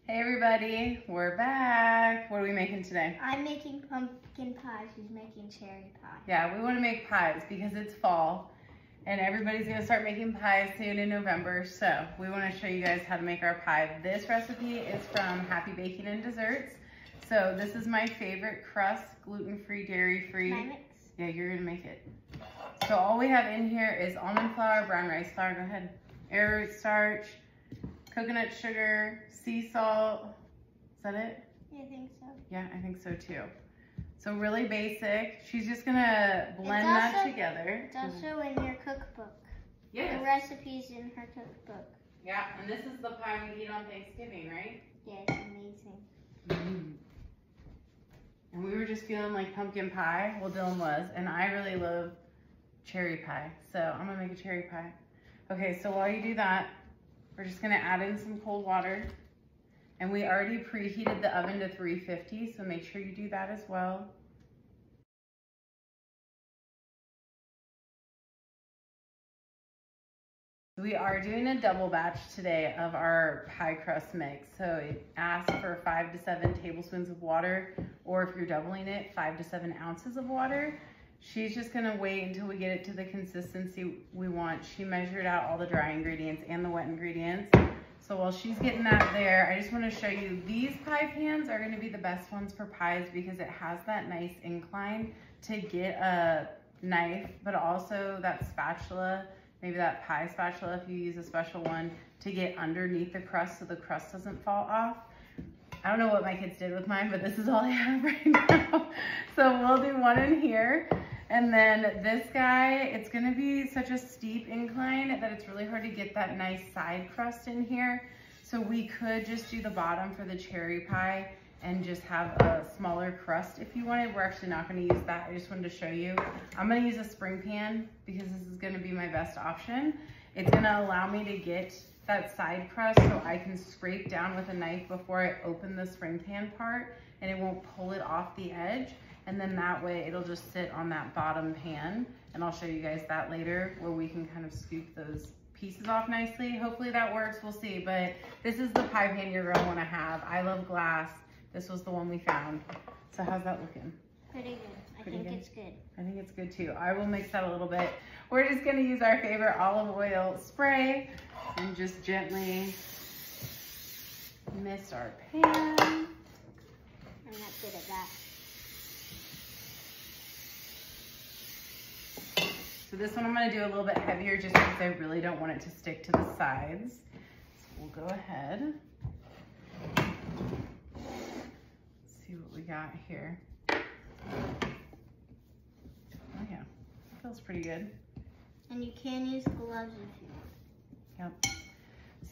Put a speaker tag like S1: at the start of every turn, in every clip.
S1: Hey everybody, we're back. What are we making today?
S2: I'm making pumpkin pie, she's making cherry pie.
S1: Yeah, we want to make pies because it's fall and everybody's going to start making pies soon in November. So we want to show you guys how to make our pie. This recipe is from Happy Baking Desserts. So this is my favorite crust, gluten-free, dairy-free.
S2: Can I mix?
S1: Yeah, you're going to make it. So all we have in here is almond flour, brown rice flour, go ahead, arrowroot starch, coconut sugar, sea salt. Is that it?
S2: Yeah, I think so.
S1: Yeah, I think so too. So really basic. She's just gonna blend that together.
S2: It's also in your cookbook.
S1: Yes.
S2: The recipe's in her cookbook.
S1: Yeah, and this is the pie we eat on Thanksgiving, right?
S2: Yeah, it's amazing.
S1: Mm. And we were just feeling like pumpkin pie. Well, Dylan was, and I really love cherry pie. So I'm gonna make a cherry pie. Okay, so while you do that, we're just gonna add in some cold water. And we already preheated the oven to 350, so make sure you do that as well. We are doing a double batch today of our pie crust mix. So it asks for 5 to 7 tablespoons of water, or if you're doubling it, 5 to 7 ounces of water. She's just gonna wait until we get it to the consistency we want. She measured out all the dry ingredients and the wet ingredients. So while she's getting that there, I just wanna show you, these pie pans are gonna be the best ones for pies because it has that nice incline to get a knife, but also that spatula, maybe that pie spatula if you use a special one, to get underneath the crust so the crust doesn't fall off. I don't know what my kids did with mine, but this is all I have right now. So we'll do one in here. And then this guy, it's gonna be such a steep incline that it's really hard to get that nice side crust in here. So we could just do the bottom for the cherry pie and just have a smaller crust if you wanted. We're actually not gonna use that. I just wanted to show you. I'm gonna use a spring pan because this is gonna be my best option. It's gonna allow me to get that side crust so I can scrape down with a knife before I open the spring pan part, and it won't pull it off the edge. And then that way it'll just sit on that bottom pan. And I'll show you guys that later where we can kind of scoop those pieces off nicely. Hopefully that works, we'll see. But this is the pie pan you're gonna wanna have. I love glass. This was the one we found. So how's that looking?
S2: Pretty good. I think it's good.
S1: I think it's good too. I will mix that a little bit. We're just gonna use our favorite olive oil spray and just gently mist our pan.
S2: I'm not good at that.
S1: So this one I'm gonna do a little bit heavier just because I really don't want it to stick to the sides. So we'll go ahead. See what we got here. Oh yeah, feels pretty good.
S2: And you can use gloves if you want.
S1: Yep.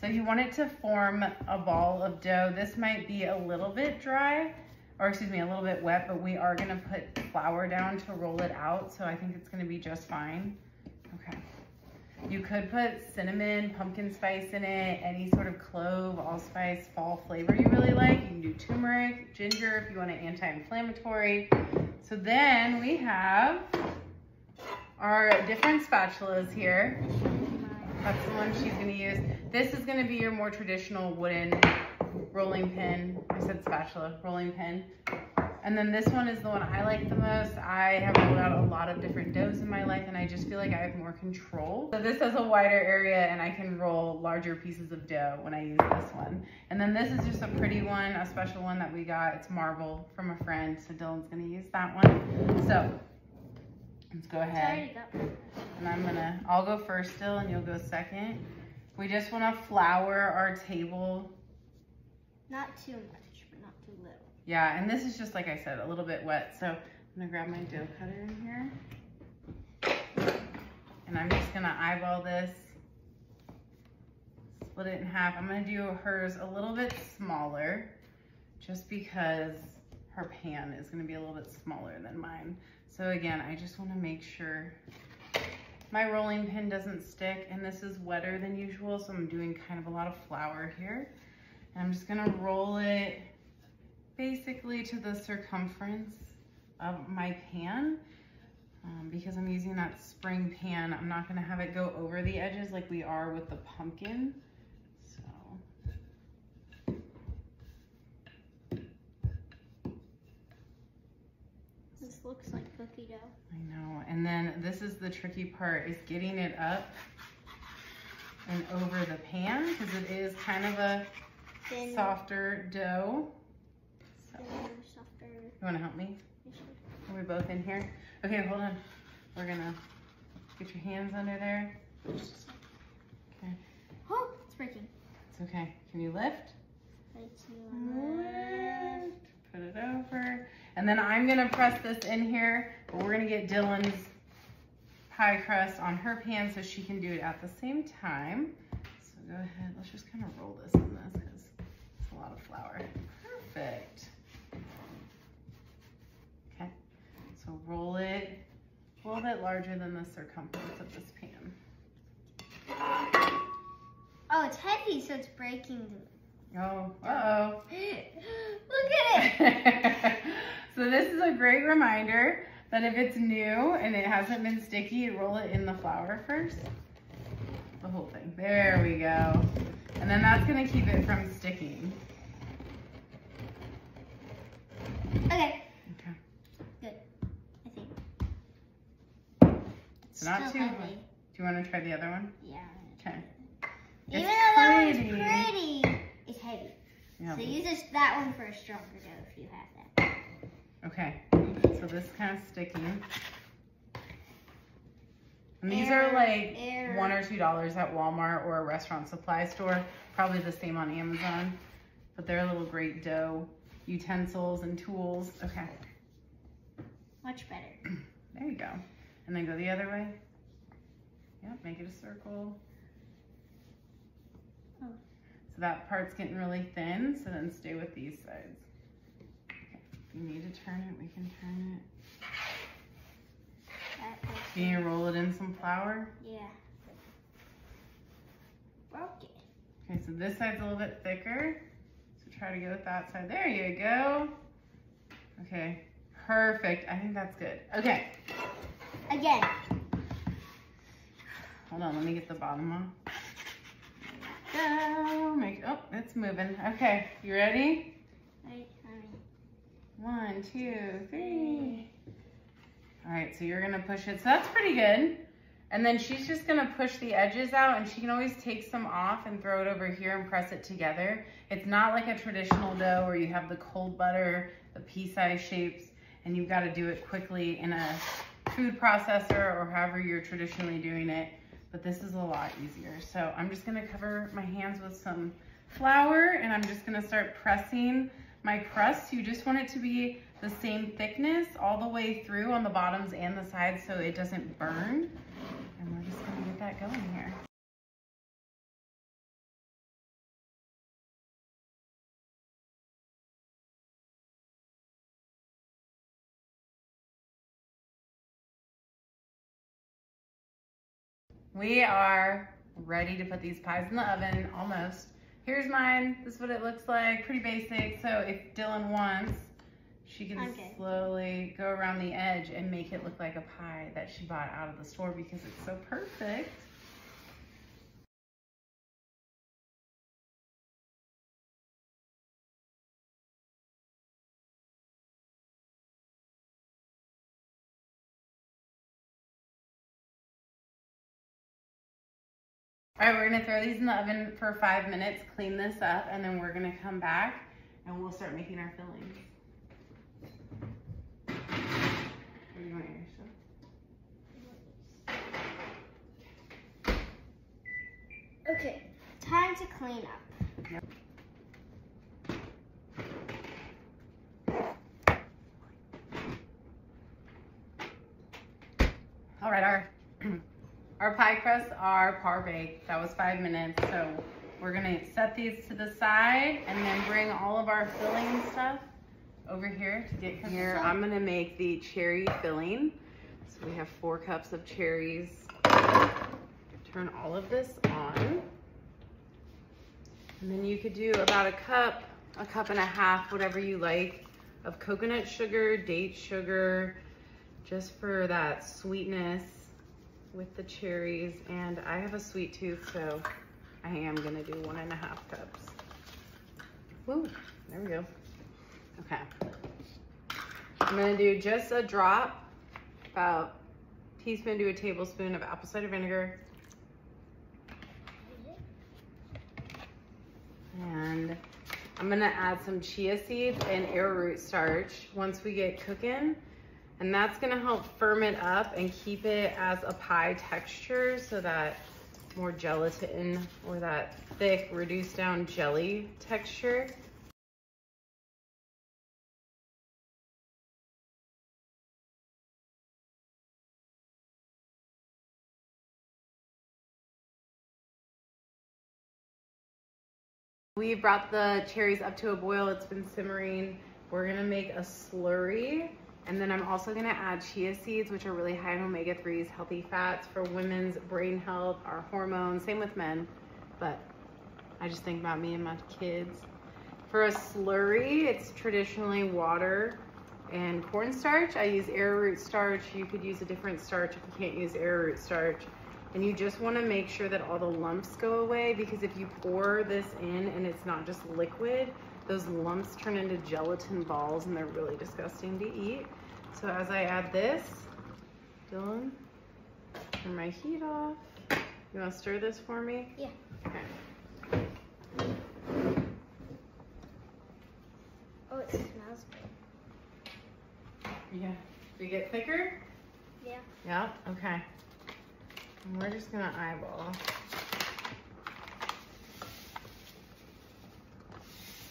S1: So you want it to form a ball of dough. This might be a little bit dry, or excuse me, a little bit wet, but we are gonna put flour down to roll it out. So I think it's gonna be just fine. Okay. You could put cinnamon, pumpkin spice in it, any sort of clove, allspice, fall flavor you really like. You can do turmeric, ginger if you want an anti-inflammatory. So then we have our different spatulas here. That's the one she's gonna use. This is gonna be your more traditional wooden rolling pin. I said spatula, rolling pin. And then this one is the one I like the most. I have rolled out a lot of different doughs in my life and I just feel like I have more control. So this has a wider area and I can roll larger pieces of dough when I use this one. And then this is just a pretty one, a special one that we got. It's marble from a friend, so Dylan's gonna use that one. So let's go ahead. And I'll go first still and you'll go second. We just wanna flour our table.
S2: Not too much, but not too little.
S1: Yeah, and this is just, like I said, a little bit wet. So I'm gonna grab my dough cutter in here. And I'm just gonna eyeball this, split it in half. I'm gonna do hers a little bit smaller just because her pan is gonna be a little bit smaller than mine. So again, I just wanna make sure my rolling pin doesn't stick, and this is wetter than usual, so I'm doing kind of a lot of flour here. And I'm just gonna roll it basically to the circumference of my pan. Because I'm using that spring pan, I'm not gonna have it go over the edges like we are with the pumpkin. So
S2: looks like cookie dough.
S1: I know. And then this is the tricky part, is getting it up and over the pan, because it is kind of a
S2: Thin,
S1: softer dough. So,
S2: softer.
S1: you want to help me? Are we both in here? Okay, hold on. We're gonna get your hands under there. Okay.
S2: Oh, it's breaking.
S1: It's okay. Can you lift? Lift. Put it over. And then I'm gonna press this in here, but we're gonna get Dylan's pie crust on her pan so she can do it at the same time. So go ahead, let's just kind of roll this in this because it's a lot of flour. Perfect. Okay, so roll it a little bit larger than the circumference of this pan.
S2: Oh, it's heavy, so it's breaking.
S1: Oh, uh-oh.
S2: Look at it.
S1: So this is a great reminder that if it's new and it hasn't been sticky, roll it in the flour first. The whole thing. There we go. And then that's gonna keep it from sticking.
S2: Okay.
S1: Okay.
S2: Good. I think.
S1: So not
S2: Still
S1: too
S2: heavy.
S1: hard. Do you want to try the other one?
S2: Yeah.
S1: Okay.
S2: Even
S1: It's
S2: though that one's
S1: pretty.
S2: pretty, it's heavy.
S1: Yeah.
S2: So use that one for a stronger dough if you have that.
S1: Okay. So this is kind of sticky. And these are like $1 or $2 at Walmart or a restaurant supply store. Probably the same on Amazon. But they're little great dough utensils and tools. Okay.
S2: Much better.
S1: There you go. And then go the other way. Yep, make it a circle.
S2: Oh.
S1: So that part's getting really thin, so then stay with these sides. Okay. If you need to turn it, we can turn it. Can you roll it in some flour?
S2: Yeah. Broke it.
S1: Okay, so this side's a little bit thicker. So try to go with that side. There you go. Okay, perfect. I think that's good. Okay.
S2: Again.
S1: Hold on, let me get the bottom off. Go. Oh, it's moving. Okay, you ready?
S2: Wait,
S1: 1, 2, 3. All right, so you're gonna push it. So that's pretty good. And then she's just gonna push the edges out, and she can always take some off and throw it over here and press it together. It's not like a traditional dough where you have the cold butter, the pea-sized shapes, and you've gotta do it quickly in a food processor or however you're traditionally doing it. But this is a lot easier. So I'm just gonna cover my hands with some flour, and I'm just gonna start pressing my crust. You just want it to be the same thickness all the way through on the bottoms and the sides so it doesn't burn. And we're just gonna get that going here. We are ready to put these pies in the oven, almost. Here's mine. This is what it looks like. Pretty basic. So if Dylan wants, she can slowly go around the edge and make it look like a pie that she bought out of the store because it's so perfect. All right, we're gonna throw these in the oven for 5 minutes, clean this up, and then we're gonna come back and we'll start making our fillings. Where do you want your stuff?
S2: Okay, time to clean up.
S1: Yep. All right, our pie crusts are par baked. That was 5 minutes, so we're gonna set these to the side and then bring all of our filling stuff over here to get here. I'm gonna make the cherry filling. So we have 4 cups of cherries. Turn all of this on. And then you could do about a cup and a half, whatever you like, of coconut sugar, date sugar, just for that sweetness with the cherries. And I have a sweet tooth, so I am gonna do 1.5 cups. Woo, there we go. Okay. I'm gonna do just a drop, about a teaspoon to a tablespoon of apple cider vinegar. And I'm gonna add some chia seeds and arrowroot starch once we get cooking. And that's gonna help firm it up and keep it as a pie texture, so that more gelatin or that thick reduced down jelly texture. We brought the cherries up to a boil. It's been simmering. We're gonna make a slurry. And then I'm also gonna add chia seeds, which are really high in omega-3s, healthy fats for women's brain health, our hormones, same with men. But I just think about me and my kids. For a slurry, it's traditionally water and cornstarch. I use arrowroot starch. You could use a different starch if you can't use arrowroot starch. And you just wanna make sure that all the lumps go away, because if you pour this in and it's not just liquid, those lumps turn into gelatin balls and they're really disgusting to eat. So as I add this, Dylan, turn my heat off. You wanna stir this for me?
S2: Yeah.
S1: Okay.
S2: Oh, it smells good.
S1: Yeah. Did it get thicker?
S2: Yeah.
S1: Yeah, okay. And we're just gonna eyeball.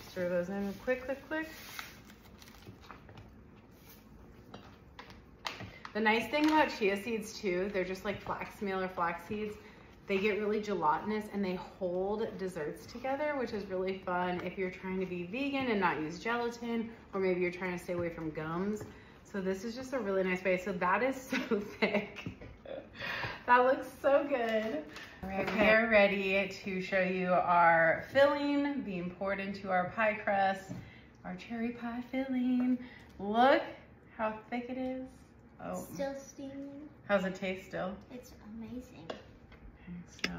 S1: Stir those in quick, quick, quick. The nice thing about chia seeds too, they're just like flax meal or flax seeds. They get really gelatinous and they hold desserts together, which is really fun if you're trying to be vegan and not use gelatin, or maybe you're trying to stay away from gums. So this is just a really nice way. So that is so thick. That looks so good. All right, we are ready to show you our filling being poured into our pie crust, our cherry pie filling. Look how thick it is. Oh.
S2: Still steaming.
S1: How's it taste still?
S2: It's amazing.
S1: Okay, so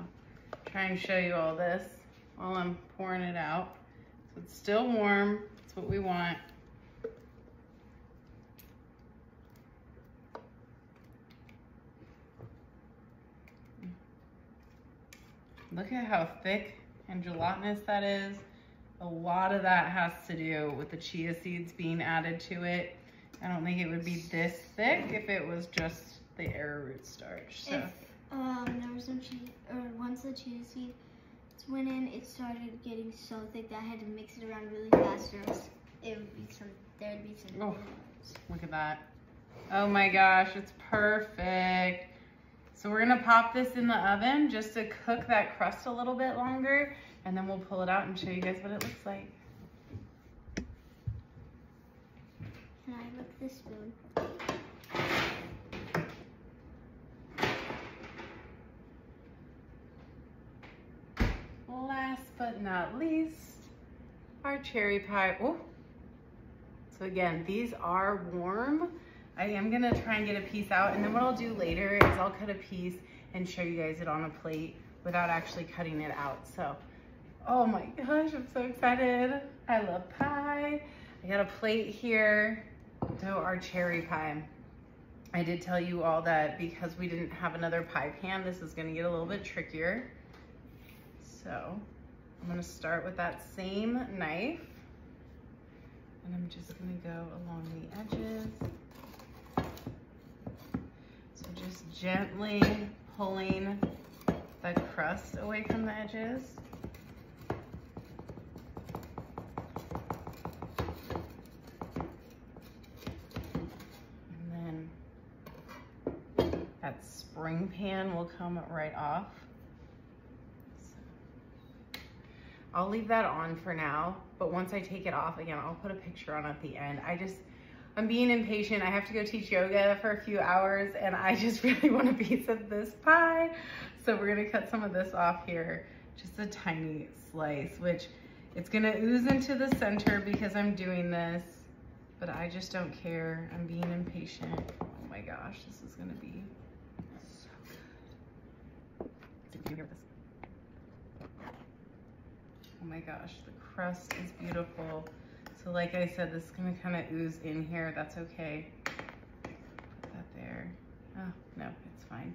S1: try and show you all this while I'm pouring it out. So it's still warm. That's what we want. Look at how thick and gelatinous that is. A lot of that has to do with the chia seeds being added to it. I don't think it would be this thick if it was just the arrowroot starch. So.
S2: If there was some chia, or once the chia seeds went in, it started getting so thick that I had to mix it around really fast, or else it would be there'd be some
S1: Oh, look at that. Oh my gosh, it's perfect. So we're gonna pop this in the oven just to cook that crust a little bit longer, and then we'll pull it out and show you guys what it looks like.
S2: Can I lick this spoon?
S1: Last but not least, our cherry pie. Oh, so again, these are warm. I am gonna try and get a piece out, and then what I'll do later is I'll cut a piece and show you guys it on a plate without actually cutting it out. So, oh my gosh, I'm so excited. I love pie. I got a plate here. So our cherry pie. I did tell you all that because we didn't have another pie pan, this is gonna get a little bit trickier. So I'm gonna start with that same knife, and I'm just gonna go along the edges. So just gently pulling the crust away from the edges. And then that spring pan will come right off. I'll leave that on for now, but once I take it off, again, I'll put a picture on at the end. I'm being impatient. I have to go teach yoga for a few hours, and I just really want a piece of this pie. So we're gonna cut some of this off here, just a tiny slice, which it's gonna ooze into the center because I'm doing this, but I just don't care. I'm being impatient. Oh my gosh, this is gonna be so good. Can you hear this? Oh my gosh, the crust is beautiful. So like I said, this is gonna kind of ooze in here. That's okay. Put that there. Oh, no, it's fine.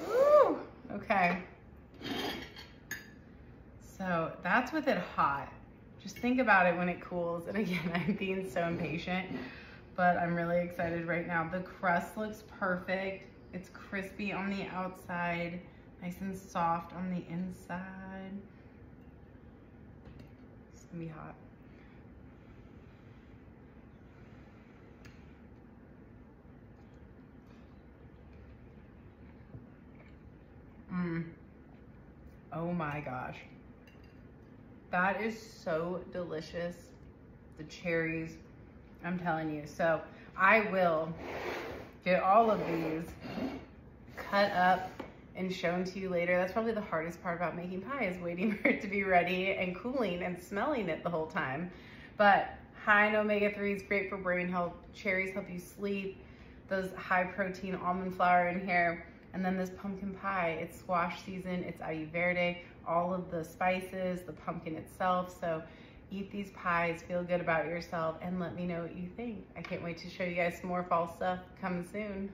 S1: Woo! Okay. So that's with it hot. Just think about it when it cools. And again, I'm being so impatient, but I'm really excited right now. The crust looks perfect. It's crispy on the outside, nice and soft on the inside. It's gonna be hot. Oh my gosh. That is so delicious. The cherries, I'm telling you. So I will get all of these cut up and shown to you later. That's probably the hardest part about making pie, is waiting for it to be ready and cooling and smelling it the whole time. But high in omega-3s, great for brain health. Cherries help you sleep. Those high protein almond flour in here. And then this pumpkin pie, it's squash season, it's ayu verde, all of the spices, the pumpkin itself. So eat these pies, feel good about yourself, and let me know what you think. I can't wait to show you guys some more fall stuff coming soon.